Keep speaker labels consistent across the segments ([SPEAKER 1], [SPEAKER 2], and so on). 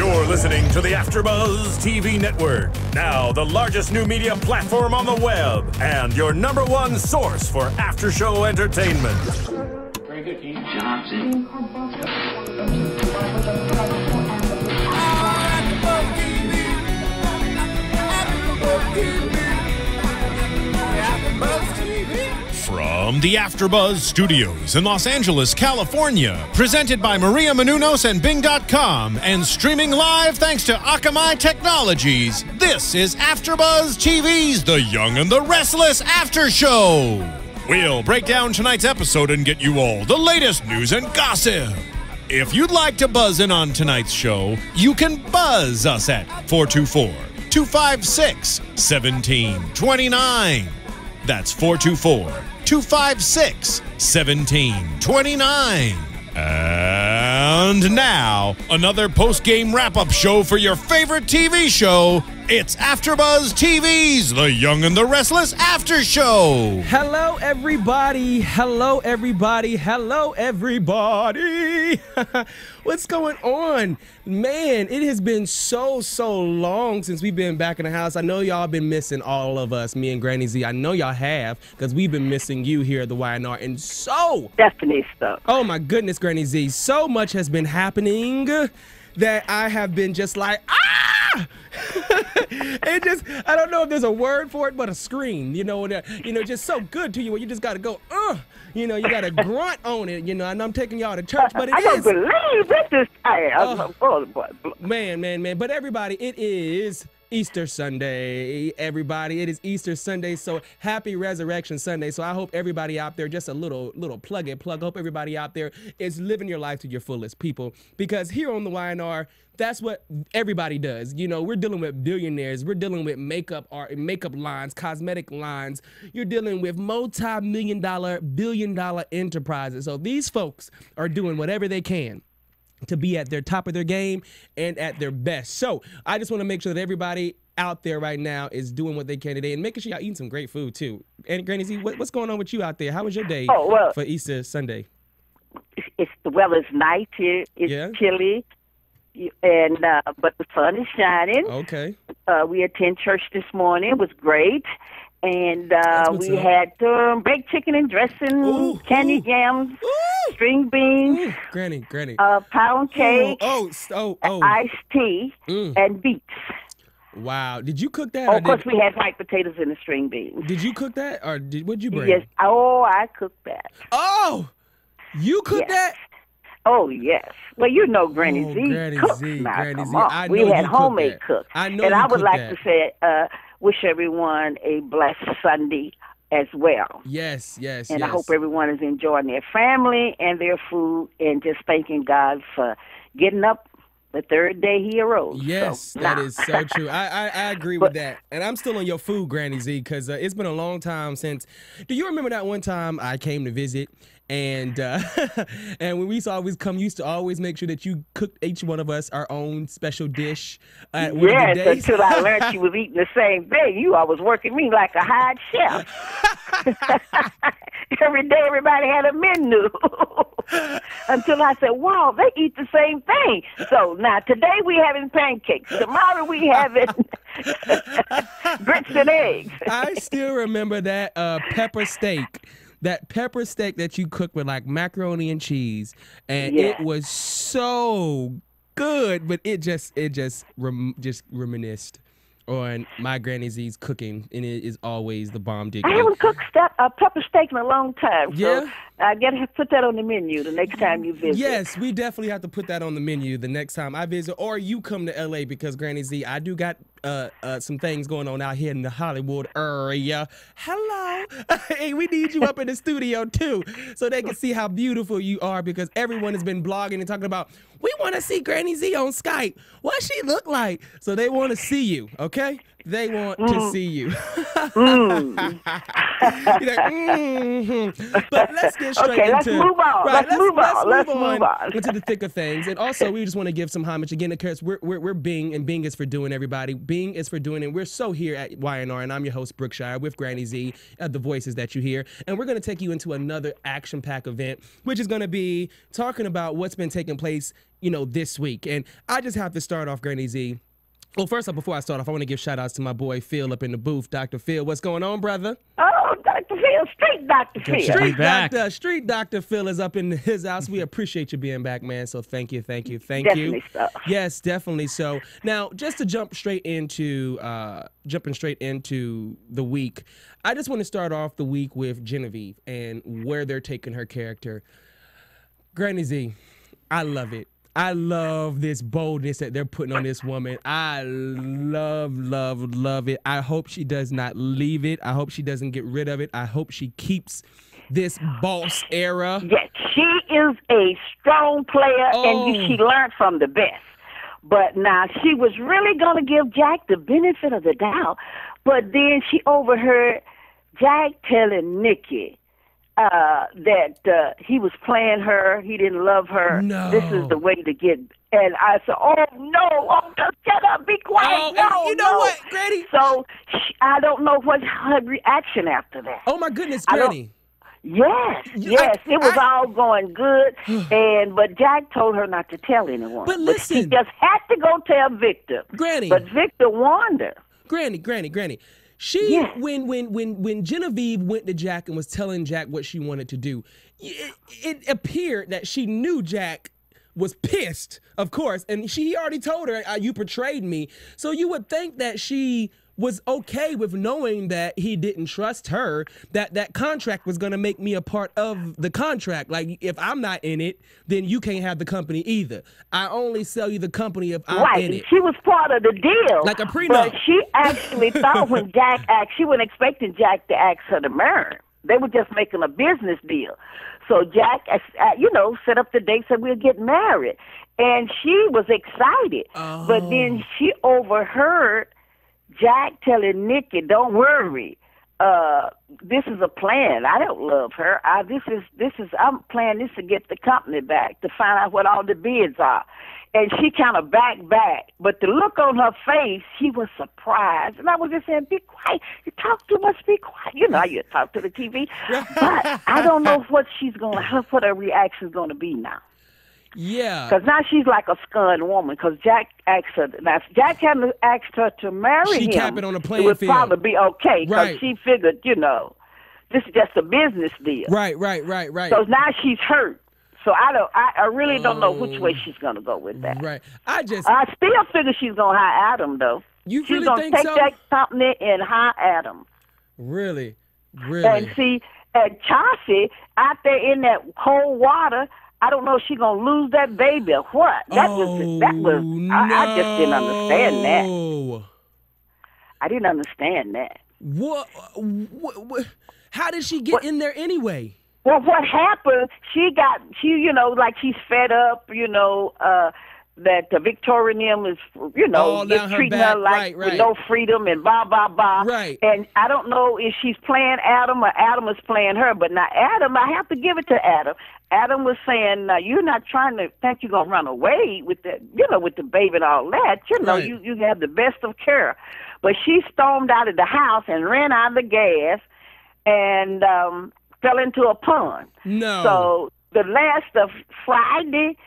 [SPEAKER 1] You're listening to the AFTERBUZZ TV network, now the largest new media platform on the web, and your #1 source for after-show entertainment.
[SPEAKER 2] Very good, Dean Johnson.
[SPEAKER 1] From the AFTERBUZZ Studios in Los Angeles, California, presented by Maria Menounos and Bing.com, and streaming live thanks to Akamai Technologies, this is AFTERBUZZ TV's The Young and the Restless After Show. We'll break down tonight's episode and get you all the latest news and gossip. If you'd like to buzz in on tonight's show, you can buzz us at 424-256-1729. That's 424-256-1729. And now, another post-game wrap-up show for your favorite TV show. It's AFTERBUZZ TV's The Young and the Restless After Show.
[SPEAKER 3] Hello, everybody. Hello, everybody. Hello, everybody. What's going on? Man, it has been so long since we've been back in the house. I know y'all been missing all of us, me and Granny Z. I know y'all have, because we've been missing you here at the YNR. And so...
[SPEAKER 4] Definitely so.
[SPEAKER 3] Oh, my goodness, Granny Z. So much has been happening that I have been just like, ah! It just, I don't know if there's a word for it, but a scream, just so good to you where you just got to go, you got to grunt on it, I know I'm taking y'all to church, but
[SPEAKER 4] I don't believe this is tired.
[SPEAKER 3] Man, but everybody, it is Easter Sunday, everybody. It is Easter Sunday, so happy Resurrection Sunday. So I hope everybody out there, just a little plug. I hope everybody out there is living your life to your fullest, people, because here on the YNR, that's what everybody does. We're dealing with billionaires. We're dealing with makeup art, makeup lines, cosmetic lines. You're dealing with multi-million-dollar, billion-dollar enterprises. So these folks are doing whatever they can to be at their top of their game and at their best. So I just want to make sure that everybody out there right now is doing what they can today and making sure y'all eating some great food too. And Granny Z, what's going on with you out there? How was your day for Easter Sunday?
[SPEAKER 4] The weather's nice here. It's chilly. And but the sun is shining.
[SPEAKER 3] Okay.
[SPEAKER 4] We attend church this morning. It was great. And we had baked chicken and dressing, candy yams, string beans,
[SPEAKER 3] Granny,
[SPEAKER 4] pound cake, iced tea, and beets.
[SPEAKER 3] Wow. Did you cook that?
[SPEAKER 4] Of course, we had white potatoes and the string beans.
[SPEAKER 3] Did you cook that, or what'd you bring?
[SPEAKER 4] Yes. Oh, I cooked that.
[SPEAKER 3] Oh, you cooked that?
[SPEAKER 4] Oh, yes. Well, Granny Z cooks now.
[SPEAKER 3] Granny Z.
[SPEAKER 4] I know we had homemade cooks.
[SPEAKER 3] I know.
[SPEAKER 4] And I would like to say, wish everyone a blessed Sunday as well.
[SPEAKER 3] Yes.
[SPEAKER 4] And I hope everyone is enjoying their family and their food and just thanking God for getting up the third day he arose.
[SPEAKER 3] Yes, that is so true. I agree with that. And I'm still on your food, Granny Z, because it's been a long time since. Do you remember that one time I came to visit? And and when we used to always come, you used to always make sure that you cooked each one of us our own special dish at one of the days.
[SPEAKER 4] Until I learned you was eating the same thing. You always working me like a hired chef. Every day everybody had a menu. Until I said, wow, they eat the same thing. So now today we having pancakes. Tomorrow we having grits and eggs.
[SPEAKER 3] I still remember that pepper steak. That pepper steak that you cooked with like macaroni and cheese, and it was so good, but it just reminisced on my Granny Z's cooking, and it is always the bomb diggity.
[SPEAKER 4] I haven't cooked pepper steak in a long time, so I got to put that on the menu the next time you visit.
[SPEAKER 3] Yes, we definitely have to put that on the menu the next time I visit, or you come to LA, because Granny Z, I do got some things going on out here in the Hollywood area. Hello. Hey, we need you up in the studio too, so they can see how beautiful you are, because everyone has been blogging and talking about, we want to see Granny Z on Skype. What she look like? So they want to see you, okay? They want to see you. But let's get straight into...
[SPEAKER 4] let's move on.
[SPEAKER 3] Right,
[SPEAKER 4] let's move on.
[SPEAKER 3] into the thick of things. And also, we just want to give some homage again because we're Bing, and Bing is for doing, everybody. Bing is for doing, and we're so here at YNR, and I'm your host, Brookshire, with Granny Z, the voices that you hear. And we're going to take you into another action-packed event, which is going to be talking about what's been taking place, this week. And I just have to start off, Granny Z. Well, first off, before I start off, I want to give shout-outs to my boy Phil up in the booth. Dr. Phil, what's going on, brother?
[SPEAKER 4] Oh, Dr. Phil, Street Dr. Phil.
[SPEAKER 3] Street Dr. Phil is up in his house. We appreciate you being back, man. So thank you.
[SPEAKER 4] Definitely so.
[SPEAKER 3] Yes, definitely so. Now, just to jump straight into the week, I just want to start off the week with Genevieve and where they're taking her character. Granny Z, I love it. I love this boldness that they're putting on this woman. I love it. I hope she does not leave it. I hope she doesn't get rid of it. I hope she keeps this boss era.
[SPEAKER 4] Yes, she is a strong player, and she learned from the best. But now she was really going to give Jack the benefit of the doubt, but then she overheard Jack telling Nikki that he was playing her, he didn't love her.
[SPEAKER 3] No.
[SPEAKER 4] This is the way to get. And I said, "Oh no! Just shut up, be quiet."
[SPEAKER 3] You know what, Granny?
[SPEAKER 4] So I don't know what her reaction after that.
[SPEAKER 3] Oh my goodness, Granny.
[SPEAKER 4] Yes, it was all going good, but Jack told her not to tell anyone.
[SPEAKER 3] But listen,
[SPEAKER 4] she just had to go tell Victor.
[SPEAKER 3] Granny.
[SPEAKER 4] But Victor warned her.
[SPEAKER 3] Granny. She, when Genevieve went to Jack and was telling Jack what she wanted to do, it appeared that she knew Jack was pissed, of course, and he already told her, you betrayed me. So you would think that she was okay with knowing that he didn't trust her, that contract was going to make me a part of the contract. Like, if I'm not in it, then you can't have the company either. I only sell you the company if I'm in it.
[SPEAKER 4] She was part of the deal.
[SPEAKER 3] Like a prenup.
[SPEAKER 4] But she actually thought when Jack asked, she wasn't expecting Jack to ask her to marry. They were just making a business deal. So Jack, set up the date, said we'll get married. And she was excited. Oh. But then she overheard Jack telling Nikki, "Don't worry, this is a plan. I don't love her. I'm playing this to get the company back, to find out what all the bids are." And she kind of backed back, but the look on her face, she was surprised. And I was just saying, "Be quiet. You talk too much. Be quiet." You know, you talk to the TV. But I don't know what what her reaction's gonna be now.
[SPEAKER 3] Yeah.
[SPEAKER 4] Because now she's like a scorned woman. Because Jack asked her. Now, if Jack hadn't asked her to marry him,
[SPEAKER 3] kept it on the playing
[SPEAKER 4] it would
[SPEAKER 3] field.
[SPEAKER 4] probably be okay. Because she figured, this is just a business deal.
[SPEAKER 3] Right.
[SPEAKER 4] So now she's hurt. So I really don't know which way she's gonna go with that.
[SPEAKER 3] Right. I still
[SPEAKER 4] figure she's gonna hire Adam though.
[SPEAKER 3] She's
[SPEAKER 4] really
[SPEAKER 3] gonna
[SPEAKER 4] take that company and hire Adam.
[SPEAKER 3] Really.
[SPEAKER 4] And see, Chauncey out there in that cold water. I don't know if she's going to lose that baby or what. That was
[SPEAKER 3] no.
[SPEAKER 4] I just didn't understand that. I didn't understand that.
[SPEAKER 3] What? How did she get in there anyway?
[SPEAKER 4] Well, what happened, she's fed up, that Victorian is, treating her like with no freedom and blah, blah, blah.
[SPEAKER 3] Right.
[SPEAKER 4] And I don't know if she's playing Adam or Adam is playing her. But now Adam, I have to give it to Adam. Adam was saying, you're not trying to think you're going to run away with the, with the baby and all that.
[SPEAKER 3] Right.
[SPEAKER 4] You have the best of care. But she stormed out of the house and ran out of the gas and fell into a pond.
[SPEAKER 3] No.
[SPEAKER 4] So the last of Friday,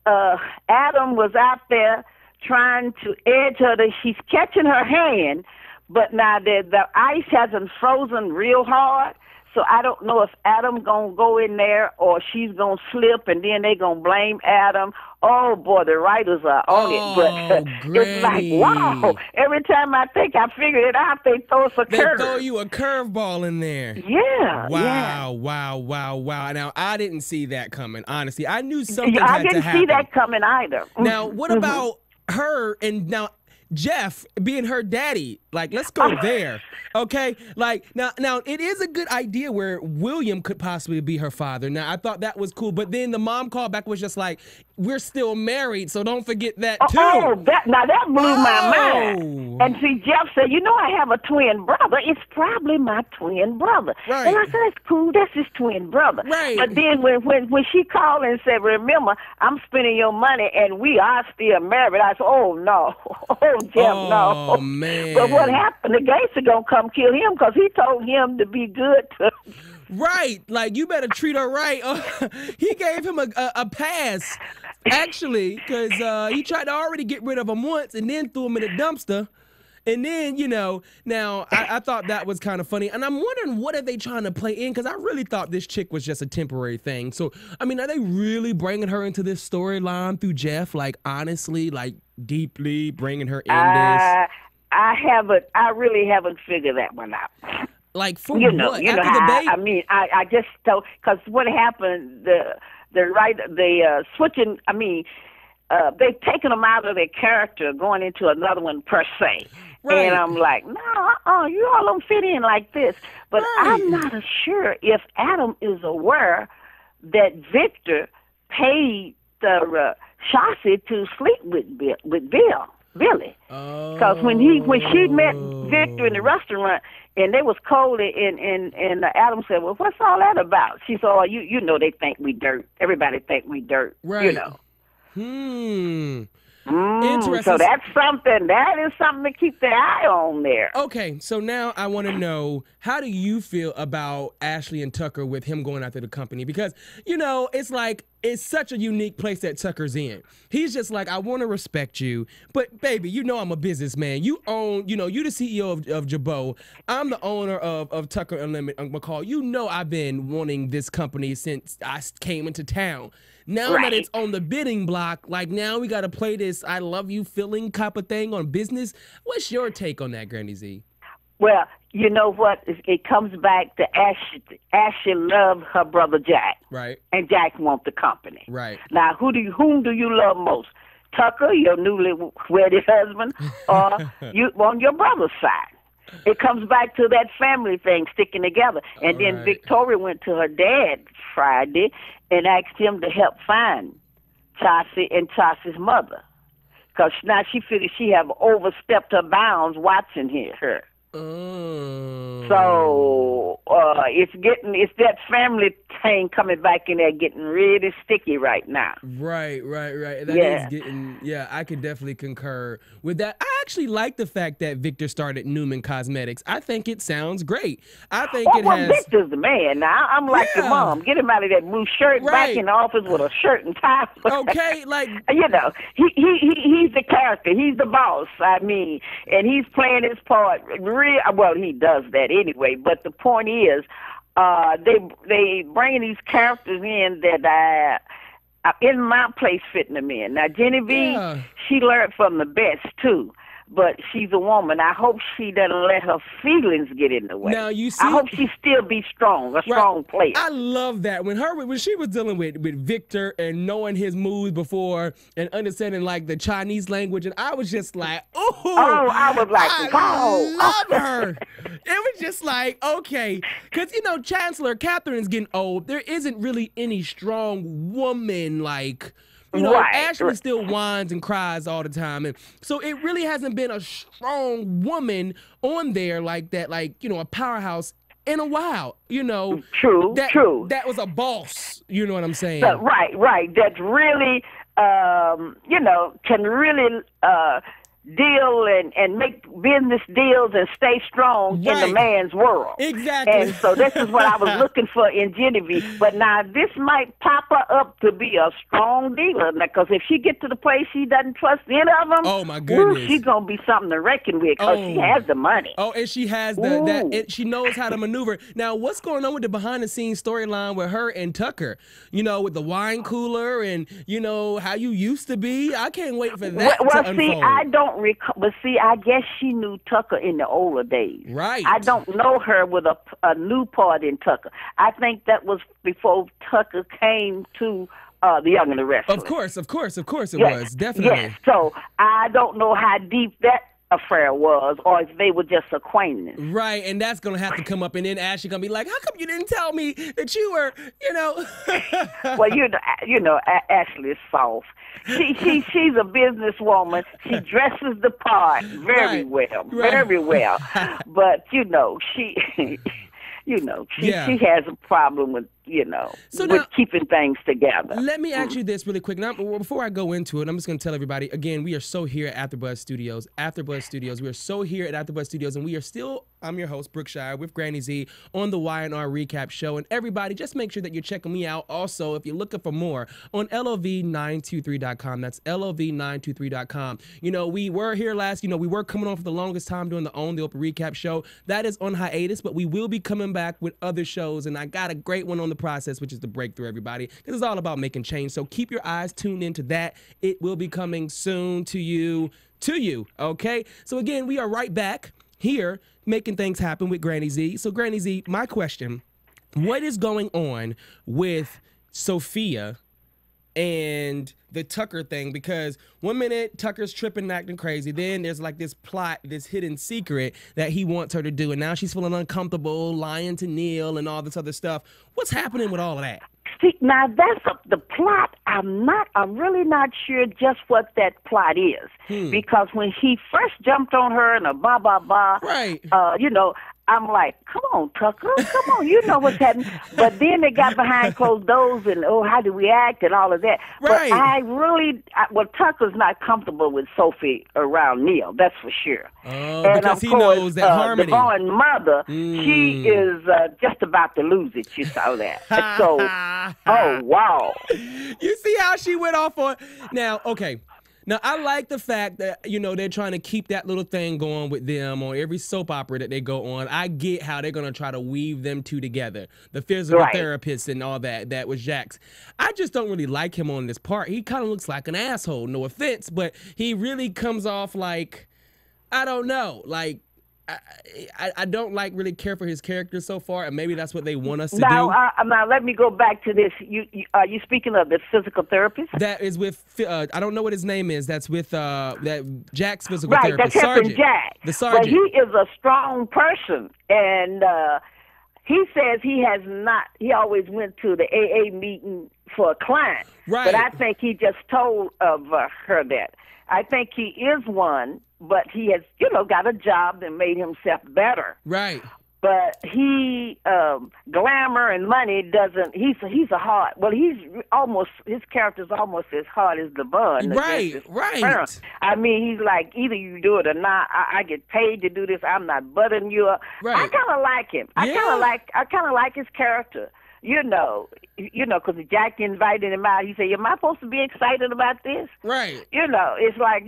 [SPEAKER 4] Adam was out there trying to edge her. She's catching her hand, but now the ice hasn't frozen real hard. So I don't know if Adam gonna go in there or she's gonna slip, and then they gonna blame Adam. Oh boy, the writers are on it, but it's like wow. Every time I think I figured it out, they throw us a curve.
[SPEAKER 3] They throw you a curveball in there.
[SPEAKER 4] Yeah.
[SPEAKER 3] Wow. Now I didn't see that coming. Honestly, I knew something had to happen.
[SPEAKER 4] I didn't see that coming either.
[SPEAKER 3] Now, what about her and now Jeff being her daddy? Like, let's go there. Okay? Like, now it is a good idea where William could possibly be her father. Now, I thought that was cool. But then the mom called back was just like, we're still married, so don't forget that, too.
[SPEAKER 4] That blew my mind. And see, Jeff said, I have a twin brother. It's probably my twin brother.
[SPEAKER 3] Right.
[SPEAKER 4] And I said, that's cool. That's his twin brother.
[SPEAKER 3] Right.
[SPEAKER 4] But then when she called and said, remember, I'm spending your money and we are still married, I said, oh, no. Oh, Jeff, no.
[SPEAKER 3] Oh, man.
[SPEAKER 4] But what happened? The gangster going to come kill him because he told him to be good to
[SPEAKER 3] Right. Like, you better treat her right. He gave him a pass, actually, because he tried to already get rid of him once and then threw him in a dumpster. And then, now I thought that was kind of funny. And I'm wondering, what are they trying to play in? Because I really thought this chick was just a temporary thing. So, I mean, are they really bringing her into this storyline through Jeff? Like, honestly, like, deeply bringing her in this?
[SPEAKER 4] I really haven't figured that one out.
[SPEAKER 3] Like, for what?
[SPEAKER 4] I just don't, because what happened, switching, they've taken them out of their character, going into another one per se. Right. And I'm like, no, you all don't fit in like this. But right. I'm not sure if Adam is aware that Victor paid the Chauncey to sleep with Billy. Because when she met Victor in the restaurant and they was cold and Adam said, well, what's all that about? She said, oh, you know they think we dirt. Everybody think we dirt.
[SPEAKER 3] Right. Interesting.
[SPEAKER 4] So that's something. That is something to keep the eye on there.
[SPEAKER 3] Okay, so now I want to know, how do you feel about Ashley and Tucker with him going after the company? Because, it's like, it's such a unique place that Tucker's in. He's just like, I want to respect you, but baby, I'm a businessman. You own, you the CEO of Jabot. I'm the owner of Tucker Unlimited, McCall. I've been wanting this company since I came into town. Now that it's on the bidding block, like, now we got to play this I love you feeling type of thing on business. What's your take on that, Granny Z?
[SPEAKER 4] Well, you know what? It comes back to Ashley loved her brother Jack.
[SPEAKER 3] Right.
[SPEAKER 4] And Jack wants the company.
[SPEAKER 3] Right.
[SPEAKER 4] Now, whom do you love most? Tucker, your newly wedded husband, or you on your brother's side? It comes back to that family thing sticking together. And then Victoria went to her dad Friday and asked him to help find Chauncey and Chauncey's mother. Because now she figured she have overstepped her bounds watching her. So it's that family thing coming back in there, getting really sticky right now.
[SPEAKER 3] Right. That is getting, I can definitely concur with that. I actually like the fact that Victor started Newman Cosmetics. I think it sounds great. I think
[SPEAKER 4] Victor's the man. Now I'm like your mom. Get him out of that blue shirt, back in the office with a shirt and tie.
[SPEAKER 3] Okay, like
[SPEAKER 4] he's the character. He's the boss. I mean, and he's playing his part. Well, he does that anyway. But the point is, they bring these characters in that in my place fitting them in. Now, Genevieve, she learned from the best too. But she's a woman. I hope she doesn't let her feelings get in the way.
[SPEAKER 3] Now, you see,
[SPEAKER 4] I hope she still be strong, strong player.
[SPEAKER 3] I love that. When she was dealing with Victor and knowing his moves before and understanding like the Chinese language, and I was just like,
[SPEAKER 4] I was like,
[SPEAKER 3] I love her. It was just like, okay. Because, Chancellor Catherine's getting old. There isn't really any strong woman like... Ashley still whines and cries all the time. And so it really hasn't been a strong woman on there like that, like, a powerhouse in a while,
[SPEAKER 4] True.
[SPEAKER 3] That was a boss, you know what I'm saying?
[SPEAKER 4] Right. That's really, can really deal and make business deals and stay strong in the man's world.
[SPEAKER 3] Exactly.
[SPEAKER 4] And so this is what I was looking for in Genevieve. But now this might pop her up to be a strong dealer. Because if she gets to the place she doesn't trust any of them,
[SPEAKER 3] oh my goodness,
[SPEAKER 4] she's going to be something to reckon with because she has the money.
[SPEAKER 3] Oh, and she has she knows how to maneuver. Now, what's going on with the behind-the-scenes storyline with her and Tucker? With the wine cooler and, how you used to be? I can't wait for that to unfold.
[SPEAKER 4] I don't recall, but I guess she knew Tucker in the older days.
[SPEAKER 3] Right.
[SPEAKER 4] I don't know her with a new part in Tucker. I think that was before Tucker came to The Young and the Restless.
[SPEAKER 3] Of course it was, definitely.
[SPEAKER 4] Yes. So I don't know how deep that affair was, or if they were just acquaintances.
[SPEAKER 3] Right, and that's gonna have to come up, and then Ashley gonna be like, "How come you didn't tell me that you were, you know?"
[SPEAKER 4] Well, Ashley is soft. She's a businesswoman. She dresses the part very well, very well. But she she has a problem with with keeping things together.
[SPEAKER 3] Let me ask you this really quick. Now, before I go into it, I'm just going to tell everybody, again, we are so here at AfterBuzz Studios. AfterBuzz Studios. We are so here at AfterBuzz Studios, and we are still, I'm your host, Brookshire, with Granny Z on the Y&R Recap Show. And everybody, just make sure that you're checking me out. Also, if you're looking for more, on LOV923.com. That's LOV923.com. We were here last, we were coming on for the longest time doing the Own the Open Recap Show. That is on hiatus, but we will be coming back with other shows, and I got a great one on the process, which is the Breakthrough, everybody, because it's all about making change. So keep your eyes tuned into that. It will be coming soon to you, okay? So again, we are right back here making things happen with Granny Z. So Granny Z, my question, what is going on with Sophia and the Tucker thing? Because one minute Tucker's tripping and acting crazy, then there's like this plot, this hidden secret that he wants her to do, and now she's feeling uncomfortable, lying to Neil and all this other stuff. What's happening with all of that?
[SPEAKER 4] See, now that's the plot. I'm really not sure just what that plot is, because when he first jumped on her and
[SPEAKER 3] right,
[SPEAKER 4] I'm like, come on, Tucker, come on, you know what's happening. But then they got behind closed doors and, how do we act and all of that.
[SPEAKER 3] Right.
[SPEAKER 4] But Tucker's not comfortable with Sophie around Neil, that's for sure.
[SPEAKER 3] Oh,
[SPEAKER 4] and
[SPEAKER 3] because he knows that Harmony.
[SPEAKER 4] Devon's mother, she is just about to lose it. You saw that. So, oh, wow.
[SPEAKER 3] You see how she went off on... Now, okay. Now, I like the fact that, they're trying to keep that little thing going with them on every soap opera that they go on. I get how they're going to try to weave them two together. The physical therapist and all that. That was Jax. I just don't really like him on this part. He kind of looks like an asshole. No offense, but he really comes off like, I don't know, like, I don't really care for his character so far, and maybe that's what they want us to do.
[SPEAKER 4] Now, let me go back to this. Are you speaking of the physical therapist?
[SPEAKER 3] That is with, I don't know what his name is. That's with that Jack's physical therapist.
[SPEAKER 4] That's Sergeant. Jack.
[SPEAKER 3] The sergeant.
[SPEAKER 4] But he is a strong person, and he says he always went to the AA meeting for a client.
[SPEAKER 3] Right.
[SPEAKER 4] But I think he just told of her that. I think he is one, but he has, got a job that made himself better.
[SPEAKER 3] Right.
[SPEAKER 4] But he, glamour and money doesn't, he's a hard, his character's almost as hard as the bun.
[SPEAKER 3] Right.
[SPEAKER 4] I mean, he's like, either you do it or not. I get paid to do this. I'm not buttering you up.
[SPEAKER 3] Right.
[SPEAKER 4] I kind of like him. I kind of like his character. Because Jack invited him out. He said, am I supposed to be excited about this?
[SPEAKER 3] Right.
[SPEAKER 4] It's like,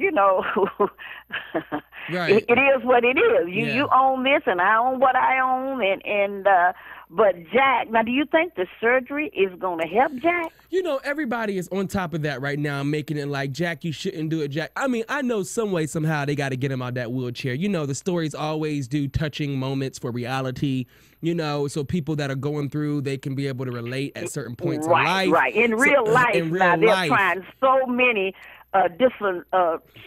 [SPEAKER 3] right.
[SPEAKER 4] It is what it is. You own this and I own what I own. But Jack, now do you think the surgery is going to help Jack?
[SPEAKER 3] Everybody is on top of that right now, making it like, Jack, you shouldn't do it, Jack. I mean, I know some way, somehow they got to get him out that wheelchair. The stories always do touching moments for reality, so people that are going through, they can be able to relate at certain points in life.
[SPEAKER 4] Right. In real life, they're trying so many different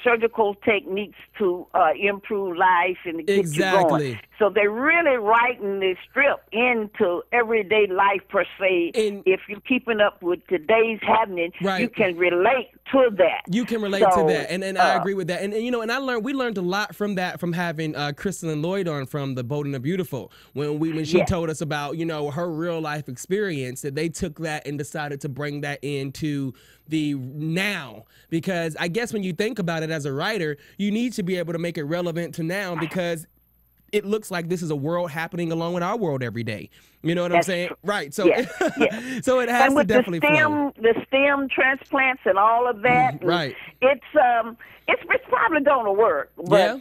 [SPEAKER 4] surgical techniques to improve life and get you going. So they're really writing the strip into everyday life per se. And if you're keeping up with today's happening, you can relate to that.
[SPEAKER 3] You can relate to that, and I agree with that. And and we learned a lot from that from having Crystal and Lloyd on from The Bold and the Beautiful when she told us about her real life experience, that they took that and decided to bring that into the now, because I guess when you think about it as a writer, you need to be able to make it relevant to now, because it looks like this is a world happening along with our world every day. You know what I'm saying? Right. So, so it has to definitely flow.
[SPEAKER 4] The stem transplants and all of that.
[SPEAKER 3] Right.
[SPEAKER 4] It's probably going to work, but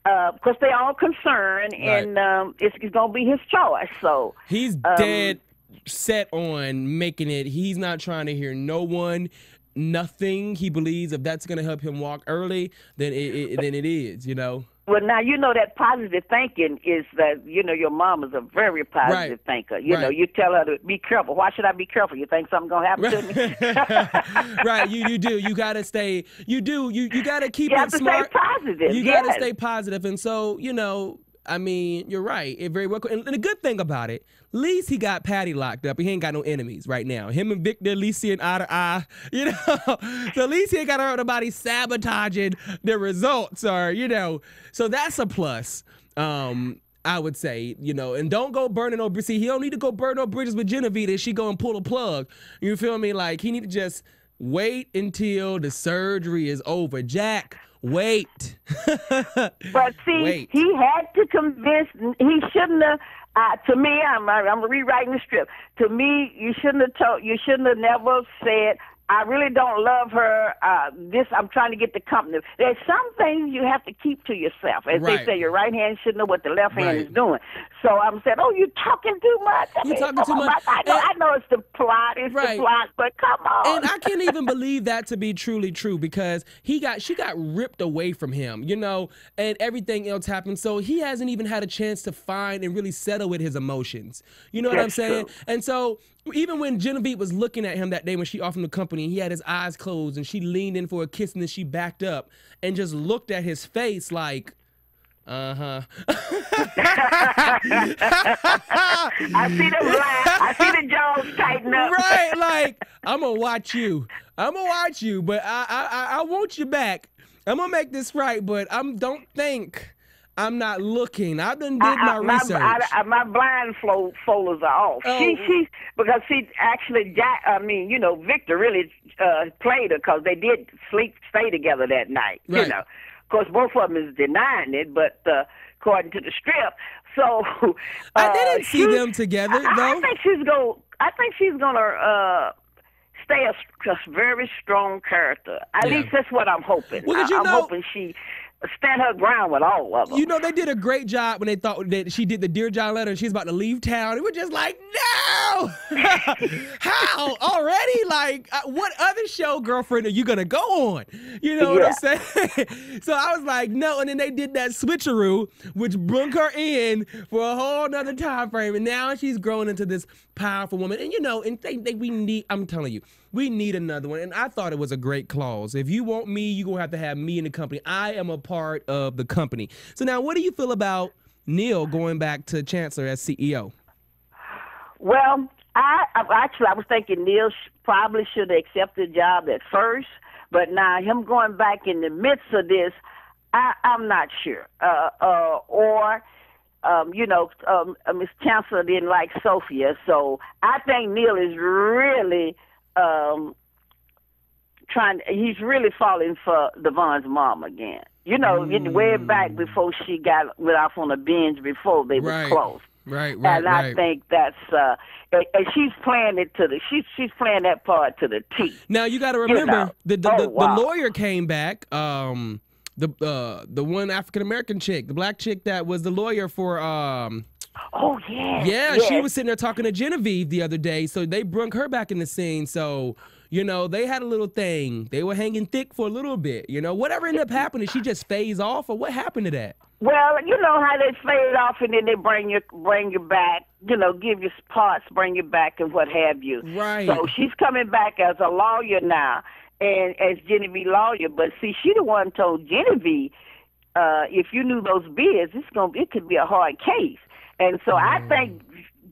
[SPEAKER 4] because they're all concerned, and it's going to be his choice. So
[SPEAKER 3] he's dead set on making it. He's not trying to hear no one, nothing. He believes if that's going to help him walk early, then it is,
[SPEAKER 4] Well, now you know that positive thinking is that your mom is a very positive thinker. You know, you tell her to be careful. Why should I be careful? You think something's gonna happen to me?
[SPEAKER 3] Right, you do. You gotta stay. You do. You gotta keep it smart.
[SPEAKER 4] Stay positive.
[SPEAKER 3] You gotta stay positive, and so I mean, you're right. It very well. And the good thing about it, at least he got Patty locked up. He ain't got no enemies right now. Him and Victor, at least seeing eye to eye. So at least he ain't got to hurt nobody sabotaging the results, or So that's a plus. I would say, and don't go burning no bridges. See, he don't need to go burn no bridges with Genevieve if she go and pull a plug. You feel me? Like, he need to just wait until the surgery is over. Jack, wait.
[SPEAKER 4] But see, he had to convince. He shouldn't have. To me, I'm rewriting the script. To me, you shouldn't have never said, I really don't love her. I'm trying to get the company. There's some things you have to keep to yourself. As they say, your right hand should know what the left hand is doing. So I'm saying, you're talking too much.
[SPEAKER 3] You're talking too much.
[SPEAKER 4] I know it's the plot. It's the plot, but come on.
[SPEAKER 3] And I can't even believe that to be truly true, because she got ripped away from him, and everything else happened. So he hasn't even had a chance to find and really settle with his emotions. You know what I'm saying?
[SPEAKER 4] True.
[SPEAKER 3] And so even when Genevieve was looking at him that day when she offered him the company, he had his eyes closed and she leaned in for a kiss and then she backed up and just looked at his face like, I
[SPEAKER 4] see the laugh. I see the jaws tighten up.
[SPEAKER 3] Right, like, I'm gonna watch you, but I want you back. I'm gonna make this right, but don't think I'm not looking. I done did my research.
[SPEAKER 4] My blindfolders are off. She because actually Victor really played her, because they did stay together that night.
[SPEAKER 3] Right.
[SPEAKER 4] Of course, both of them is denying it, but according to the strip. So
[SPEAKER 3] I didn't see them together though.
[SPEAKER 4] I think she's gonna stay a very strong character. At least that's what I'm hoping.
[SPEAKER 3] Well,
[SPEAKER 4] I'm hoping she stand her ground with all of them.
[SPEAKER 3] They did a great job when they thought that she did the Dear John letter and she's about to leave town. It was just like, no! How? Already? Like, what other show, girlfriend, are you going to go on? You know what I'm saying? So I was like, no. And then they did that switcheroo, which brought her in for a whole nother time frame. And now she's growing into this powerful woman. And, I'm telling you, we need another one. And I thought it was a great clause. If you want me, you're going to have me in the company. I am a part of the company. So now, what do you feel about Neil going back to Chancellor as CEO?
[SPEAKER 4] Well, I was thinking Neil probably should have accepted the job at first. But now him going back in the midst of this, I'm not sure. Miss Chancellor didn't like Sophia. So I think Neil is really... he's really falling for Devon's mom again. Way back before she went off on a binge before they were close.
[SPEAKER 3] Right.
[SPEAKER 4] And I think that's and she's playing it she's playing that part to the T.
[SPEAKER 3] Now you got to remember the lawyer came back. The one African American chick, the black chick that was the lawyer for
[SPEAKER 4] Oh, yeah.
[SPEAKER 3] Yeah, she was sitting there talking to Genevieve the other day, so they brung her back in the scene. So, they had a little thing. They were hanging thick for a little bit. Whatever ended up happening, she just phased off, or what happened to that?
[SPEAKER 4] Well, you know how they fade off and then they bring you back, give you parts, bring you back and what have you.
[SPEAKER 3] Right.
[SPEAKER 4] So she's coming back as a lawyer now, and as Genevieve lawyer. But see, she the one told Genevieve, if you knew those bids, it could be a hard case. And so I think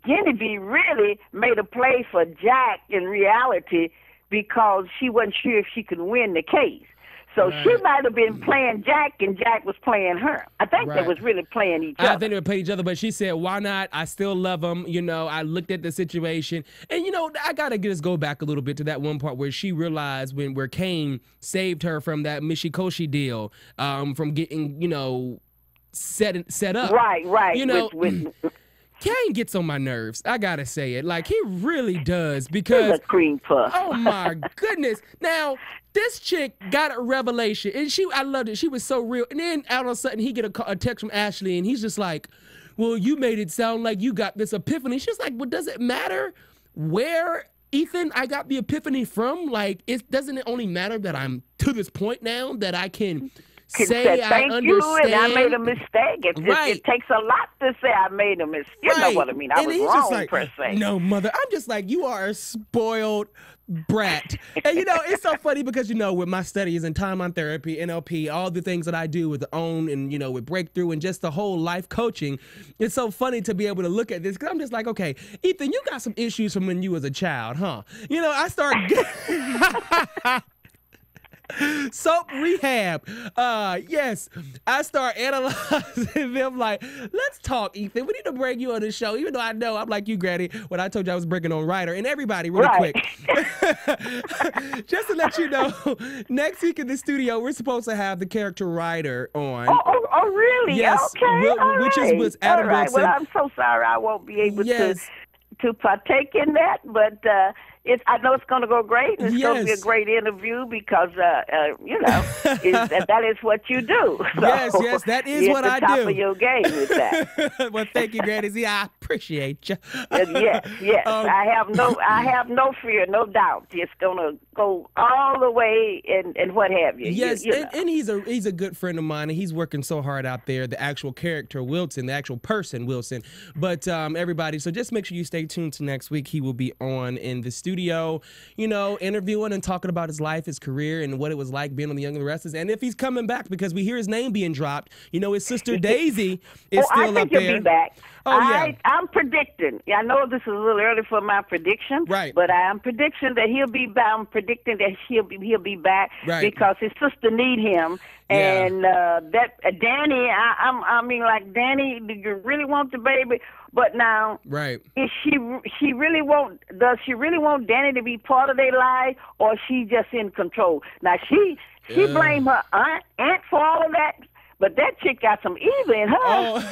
[SPEAKER 4] Genevieve really made a play for Jack in reality, because she wasn't sure if she could win the case. So she might have been playing Jack and Jack was playing her. I think they was really playing each other.
[SPEAKER 3] I think they were playing each other, but she said, why not? I still love him. I looked at the situation. And, I got to just go back a little bit to that one part where she realized where Kane saved her from that Mishikoshi deal, from getting, set up.
[SPEAKER 4] Right.
[SPEAKER 3] Kane gets on my nerves. I gotta say it. Like, he really does, because
[SPEAKER 4] he's a cream puff.
[SPEAKER 3] Oh my goodness. Now, this chick got a revelation, and I loved it. She was so real. And then all of a sudden, he get a text from Ashley, and he's just like, well, you made it sound like you got this epiphany. She's like, well, does it matter where, Ethan, I got the epiphany from? Like, doesn't it only matter that I'm to this point now that I can
[SPEAKER 4] can
[SPEAKER 3] say
[SPEAKER 4] say
[SPEAKER 3] I
[SPEAKER 4] thank you and I made a
[SPEAKER 3] understand.
[SPEAKER 4] mistake. It takes a lot to say I made a mistake. You know what I mean? I
[SPEAKER 3] And
[SPEAKER 4] was
[SPEAKER 3] he's
[SPEAKER 4] wrong
[SPEAKER 3] just like,
[SPEAKER 4] per se.
[SPEAKER 3] no, mother. I'm just like, you are a spoiled brat. And it's so funny because with my studies and time on therapy, NLP, all the things that I do with the OWN and with Breakthrough and just the whole life coaching, it's so funny to be able to look at this because I'm just like, okay, Ethan, you got some issues from when you was a child, huh? I start soap rehab. Yes, I start analyzing them like, let's talk, Ethan. We need to bring you on the show, even though I know I'm like you, Granny, when I told you I was bringing on Ryder and everybody really quick. Just to let you know, next week in the studio, we're supposed to have the character Ryder on.
[SPEAKER 4] Oh, really?
[SPEAKER 3] Yes,
[SPEAKER 4] Okay,
[SPEAKER 3] which is Adam Wilson.
[SPEAKER 4] Well, I'm so sorry I won't be able to partake in that, but I know it's going to go great, and it's going to be a great interview because that is what you do. So
[SPEAKER 3] yes, that is what I do.
[SPEAKER 4] Top of your game with that.
[SPEAKER 3] Well, thank you, Granny Z. I appreciate you.
[SPEAKER 4] Yes. I have no fear, no doubt. It's going to go all the way and what have you.
[SPEAKER 3] Yes,
[SPEAKER 4] you know.
[SPEAKER 3] and he's a good friend of mine, and he's working so hard out there. The actual character Wilson, the actual person Wilson. But everybody, so just make sure you stay tuned to next week. He will be on in the studio, interviewing and talking about his life, his career, and what it was like being on The Young and the Restless. And if he's coming back, because we hear his name being dropped, his sister Daisy is still up there.
[SPEAKER 4] I think he'll be back.
[SPEAKER 3] Oh, yeah.
[SPEAKER 4] I'm predicting. I know this is a little early for my prediction,
[SPEAKER 3] right?
[SPEAKER 4] But I'm predicting that he'll be back. I'm predicting that he'll be back because his sister need him.
[SPEAKER 3] Yeah.
[SPEAKER 4] And that Danny, I mean, like, Danny, do you really want the baby? But now, is she really does she really want Danny to be part of their life, or she just in control? Now she blame her aunt for all of that, but that chick got some evil in her.
[SPEAKER 3] Oh.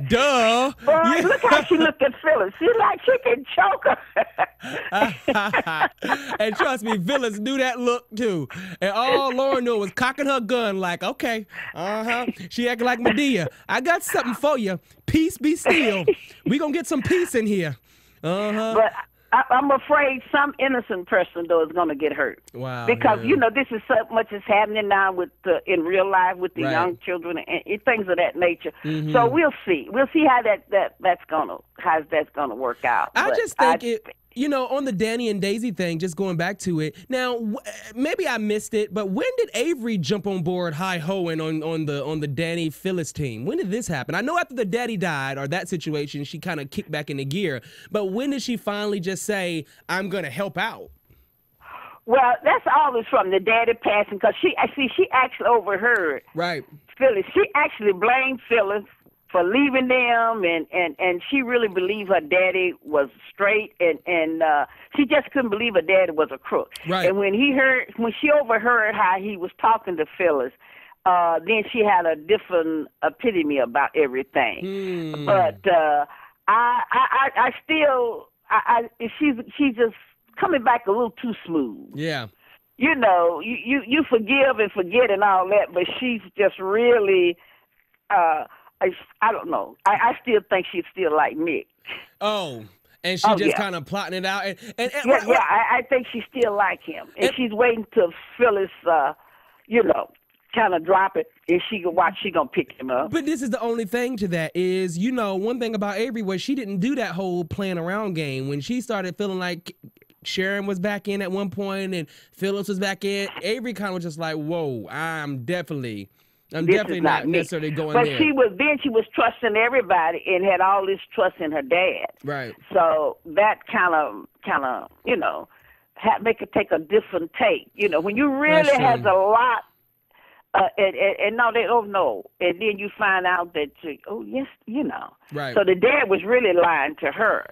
[SPEAKER 3] Duh.
[SPEAKER 4] Boy, look how she look at Phyllis. She like she can choke her.
[SPEAKER 3] And trust me, Phyllis knew that look too. And all Lauren knew was cocking her gun like, okay, She acting like Medea. I got something for you. Peace be still. We gonna get some peace in here.
[SPEAKER 4] But I'm afraid some innocent person, though, is going to get hurt.
[SPEAKER 3] Wow.
[SPEAKER 4] Because, this is so much is happening now with in real life with the young children and things of that nature. Mm-hmm. So we'll see. We'll see how that's going to work out.
[SPEAKER 3] I just think on the Danny and Daisy thing, just going back to it. Now, maybe I missed it, but when did Avery jump on board hi-hoing on the Danny Phyllis team? When did this happen? I know after the daddy died or that situation, she kind of kicked back into gear. But when did she finally just say, I'm going to help out?
[SPEAKER 4] Well, that's always from the daddy passing, because she actually overheard Phyllis. She actually blamed Phyllis for leaving them, and she really believed her daddy was straight, and she just couldn't believe her daddy was a crook.
[SPEAKER 3] Right.
[SPEAKER 4] And when she overheard how he was talking to Phyllis, then she had a different epitome about everything. But she's just coming back a little too smooth.
[SPEAKER 3] Yeah.
[SPEAKER 4] You forgive and forget and all that, but she's just really. I don't know. I still think she's still like Nick.
[SPEAKER 3] Oh, and she just kind of plotting it out.
[SPEAKER 4] I think she still like him, and she's waiting till Phyllis, kind of drop it, and she can watch. She gonna pick him up.
[SPEAKER 3] But this is the only thing to that is, one thing about Avery was she didn't do that whole playing around game. When she started feeling like Sharon was back in at one point and Phyllis was back in, Avery kind of was just like, whoa, I'm definitely not necessarily going there.
[SPEAKER 4] But she was trusting everybody and had all this trust in her dad.
[SPEAKER 3] Right.
[SPEAKER 4] So that kind of make it take a different take. When you really has a lot, and no, they don't know, and then you find out that Right. So the dad was really lying to her,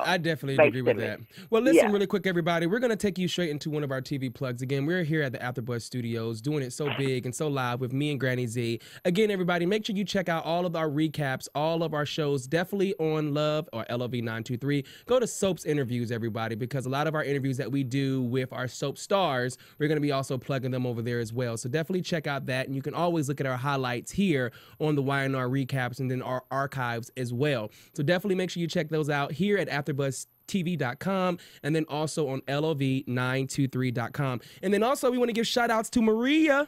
[SPEAKER 3] I definitely agree with that. Well, listen really quick, everybody. We're going to take you straight into one of our TV plugs. Again, we're here at the AfterBuzz Studios doing it so big and so live with me and Granny Z. Again, everybody, make sure you check out all of our recaps, all of our shows, definitely on Love or LOV923. Go to Soaps Interviews, everybody, because a lot of our interviews that we do with our soap stars, we're going to be also plugging them over there as well. So definitely check out that. And you can always look at our highlights here on the YNR recaps and then our archives as well. So definitely make sure you check those out here at AfterBuzz AFTERBUZZTV.com, and then also on LOV923.com. And then also we want to give shout outs to Maria.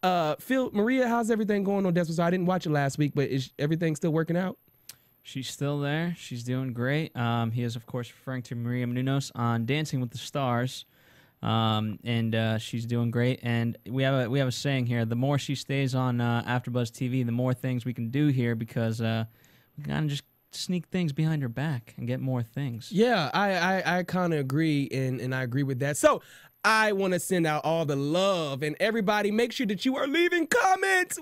[SPEAKER 3] Maria, how's everything going on Desperate? I didn't watch it last week, but is everything still working out?
[SPEAKER 5] She's still there. She's doing great. He is, of course, referring to Maria Menounos on Dancing with the Stars. And she's doing great. And we have a saying here: the more she stays on AfterBuzz TV, the more things we can do here, because we kind of just sneak things behind her back and get more things. Yeah,
[SPEAKER 3] I kind of agree, and I agree with that. So I want to send out all the love, and everybody make sure that you are leaving comments.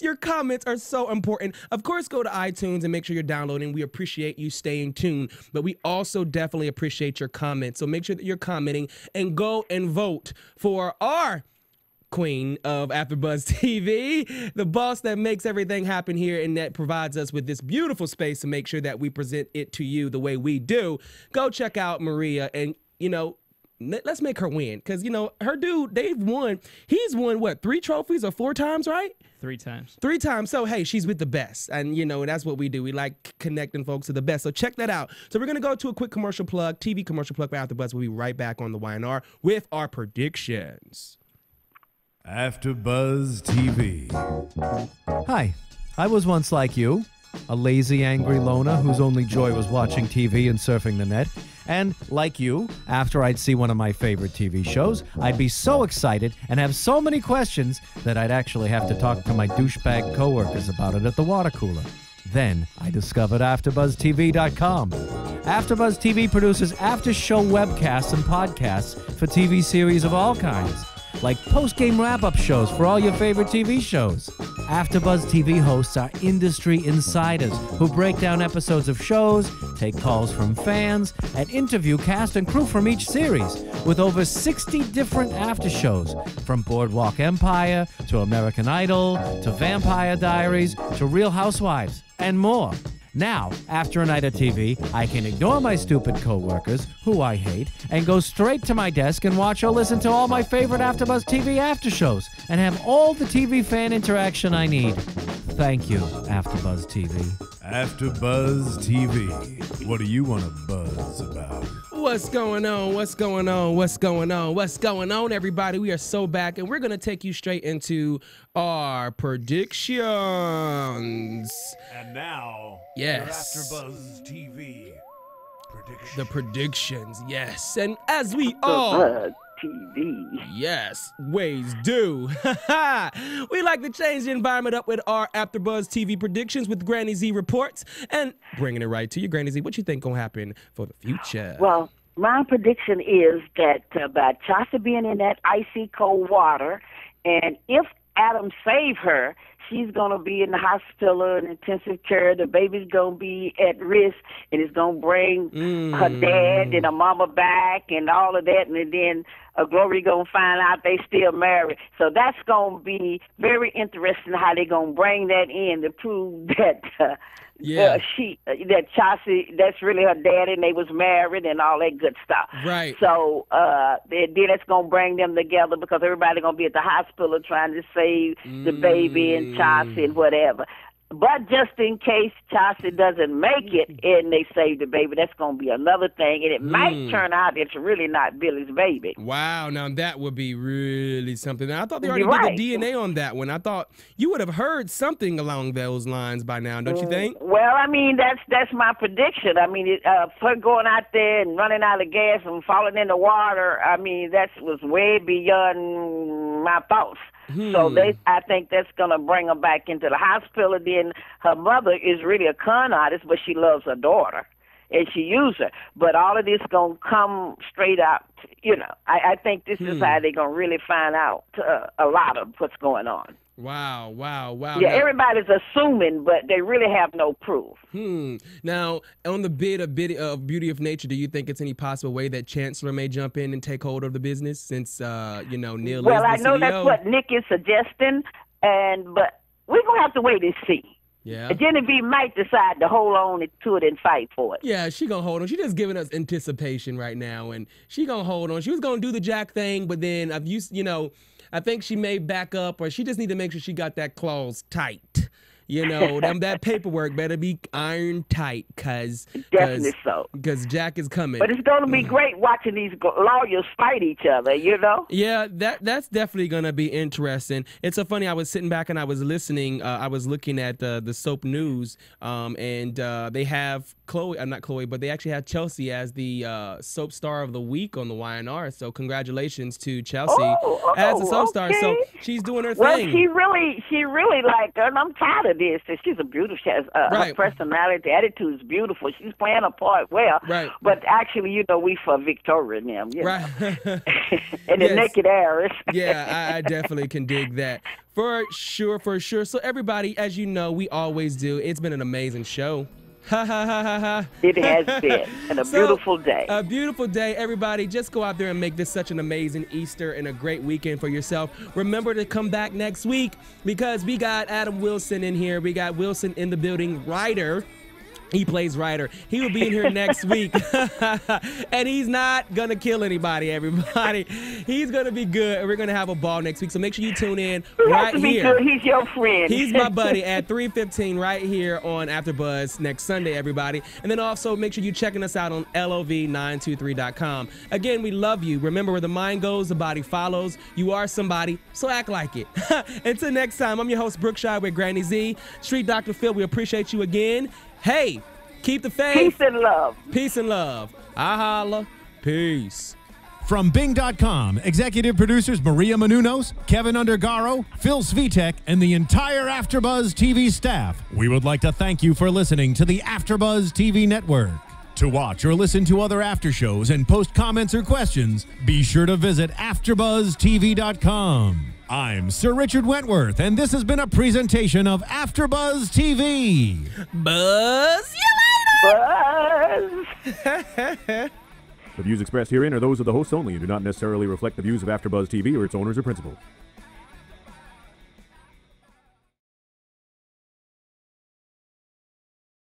[SPEAKER 3] Your comments are so important. Of course, go to iTunes and make sure you're downloading. We appreciate you staying tuned, but we also definitely appreciate your comments. So make sure that you're commenting and go and vote for our queen of AfterBuzz TV, the boss that makes everything happen here and that provides us with this beautiful space to make sure that we present it to you the way we do. Go check out Maria, and let's make her win, because her dude, he's won what, 3 trophies or 4 times, right?
[SPEAKER 5] 3 times.
[SPEAKER 3] 3 times. So hey, she's with the best, and that's what we do. We like connecting folks to the best. So check that out. So we're gonna go to a quick commercial plug, TV commercial plug for AfterBuzz. We'll be right back on the YNR with our predictions.
[SPEAKER 6] AfterBuzz TV. Hi, I was once like you, a lazy, angry loner whose only joy was watching TV and surfing the net. And like you, after I'd see one of my favorite TV shows, I'd be so excited and have so many questions that I'd actually have to talk to my douchebag coworkers about it at the water cooler. Then I discovered AfterBuzzTV.com. AfterBuzz TV produces after-show webcasts and podcasts for TV series of all kinds, like post-game wrap-up shows for all your favorite TV shows. AfterBuzz TV hosts are industry insiders who break down episodes of shows, take calls from fans, and interview cast and crew from each series, with over 60 different after shows, from Boardwalk Empire to American Idol to Vampire Diaries to Real Housewives, and more. Now, after a night of TV, I can ignore my stupid coworkers, who I hate, and go straight to my desk and watch or listen to all my favorite AfterBuzz TV after shows, and have all the TV fan interaction I need. Thank you, AfterBuzz TV.
[SPEAKER 1] AfterBuzz TV. What do you want to buzz about?
[SPEAKER 3] What's going on? What's going on? What's going on? What's going on, everybody? We are so back, and we're going to take you straight into our predictions.
[SPEAKER 1] And now,
[SPEAKER 3] yes,
[SPEAKER 1] AfterBuzz TV predictions.
[SPEAKER 3] The predictions, yes. And as we all
[SPEAKER 4] TV.
[SPEAKER 3] Yes, ways do. We like to change the environment up with our AfterBuzz TV predictions with Granny Z reports, and bringing it right to you, Granny Z. What you think gonna happen for the future?
[SPEAKER 4] Well, my prediction is that by Chaucer being in that icy cold water, and if Adam saved her, she's going to be in the hospital in intensive care. The baby's going to be at risk, and it's going to bring her dad and her mama back and all of that. And then Glory going to find out they still married. So that's going to be very interesting how they're going to bring that in to prove that that Chaucer, that's really her daddy, and they was married and all that good stuff.
[SPEAKER 3] Right.
[SPEAKER 4] So then that's going to bring them together, because everybody going to be at the hospital trying to save the baby and Chaucer and whatever. But just in case Chaucer doesn't make it and they save the baby, that's going to be another thing. And it might turn out it's really not Billy's baby.
[SPEAKER 3] Wow, now that would be really something. Now, I thought they already did the DNA on that one. I thought you would have heard something along those lines by now, don't you think?
[SPEAKER 4] Well, I mean, that's my prediction. I mean, for going out there and running out of gas and falling in the water, I mean, that was way beyond my thoughts. So I think that's going to bring her back into the hospital. Then her mother is really a con artist, but she loves her daughter, and she uses her. But all of this going to come straight out. I think this is how they're going to really find out a lot of what's going on.
[SPEAKER 3] Wow.
[SPEAKER 4] Yeah, everybody's assuming, but they really have no proof.
[SPEAKER 3] Now, on the bit of Beauty of Nature, do you think it's any possible way that Chancellor may jump in and take hold of the business since, Neil is the
[SPEAKER 4] Well, I know
[SPEAKER 3] CEO?
[SPEAKER 4] that's what Nick is suggesting, but we're going to have to wait and see.
[SPEAKER 3] Yeah.
[SPEAKER 4] Genevieve might decide to hold on to it and fight for it.
[SPEAKER 3] Yeah, she gonna hold on. She just giving us anticipation right now, and she gonna hold on. She was gonna do the Jack thing, but then I think she may back up, or she just need to make sure she got that clause tight. you know, that paperwork better be iron tight, cause
[SPEAKER 4] Definitely so.
[SPEAKER 3] Because Jack is coming.
[SPEAKER 4] But it's going to be great watching these lawyers fight each other, you know?
[SPEAKER 3] Yeah, that's definitely going to be interesting. It's so funny. I was sitting back and I was listening. I was looking at the soap news, and they have not Chloe, but they actually have Chelsea as the soap star of the week on the YNR. So congratulations to Chelsea as the soap star. So she's doing her
[SPEAKER 4] Well,
[SPEAKER 3] thing.
[SPEAKER 4] she really like her, and I'm tired of this. She's a beautiful. She has her personality, attitude is beautiful. She's playing her part well.
[SPEAKER 3] Right.
[SPEAKER 4] But actually, you know, we for Victoria and them, you
[SPEAKER 3] Right.
[SPEAKER 4] know. And the naked heiress.
[SPEAKER 3] Yeah, I definitely can dig that. For sure, for sure. So everybody, as you know, we always do. It's been an amazing show. Ha ha ha ha ha.
[SPEAKER 4] It has been. And a beautiful day.
[SPEAKER 3] A beautiful day, everybody. Just go out there and make this such an amazing Easter and a great weekend for yourself. Remember to come back next week because we got Adam Wilson in here. We got Wilson in the building, Ryder. He plays Ryder. He will be in here next week. And he's not going to kill anybody, everybody. He's going to be good, and we're going to have a ball next week. So make sure you tune in right here.
[SPEAKER 4] Good. He's your friend.
[SPEAKER 3] He's my buddy at 3:15 right here on AfterBuzz next Sunday, everybody. And then also make sure you're checking us out on LOV923.com. Again, we love you. Remember, where the mind goes, the body follows. You are somebody, so act like it. Until next time, I'm your host, Brookshire with Granny Z. Street Dr. Phil, we appreciate you again. Hey, keep the faith.
[SPEAKER 4] Peace and love.
[SPEAKER 3] Peace and love. I holla. Peace.
[SPEAKER 1] From Bing.com, executive producers Maria Menounos, Kevin Undergaro, Phil Svitek, and the entire AfterBuzz TV staff, we would like to thank you for listening to the AfterBuzz TV network. To watch or listen to other after shows and post comments or questions, be sure to visit AfterBuzzTV.com. I'm Sir Richard Wentworth, and this has been a presentation of AfterBuzz TV.
[SPEAKER 3] Buzz you
[SPEAKER 4] Buzz.
[SPEAKER 7] The views expressed herein are those of the hosts only and do not necessarily reflect the views of AfterBuzz TV or its owners or principals.